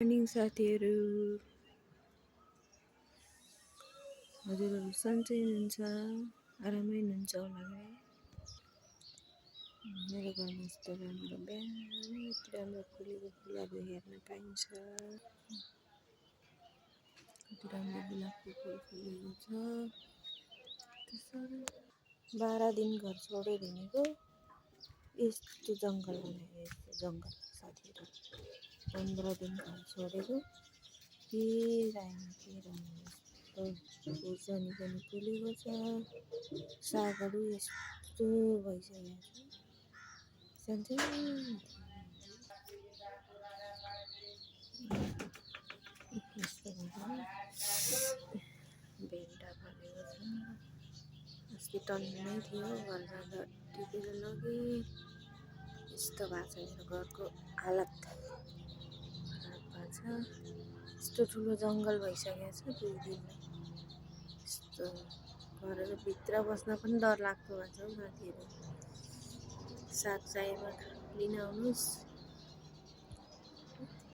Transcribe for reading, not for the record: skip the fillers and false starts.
Morning साथीहरू, हजुरहरू सन्चै हुनुहुन्छ, आरामै हुनुहुन्छ होला है। मेरो घरमा यस्तो राम्रो बिहानै यति राम्रो फुलेको फुलहरू हेर्न पाइन्छ। कति राम्रो गुलाबको फुल फुलेको छ। 12 दिन घर छोडेर हिँडेको यस्तो जङ्गल बनायो। यस्तो जङ्गल साथीहरू 15 दिन घर छोडेको के राख्नु खुर्सानी पनि फुलेको छ। सागहरू यस्तो भइसकेको छ। सानसानो यस्तो भेन्टा फलेको छ। अस्ति टन्नै थियो, घर जाँदा टिपेर लगेँ। यस्तो भएको छ मेरो घरको हालत भएको छ। यस्तो ठुलो जङ्गल भइसकेको छ 2 दिनमा। यस्तो घरहरू भित्र बस्न पनि डर लाग्दो भएको छ साथीहरू। साग चाहिएमा लिन आउनुहोस्।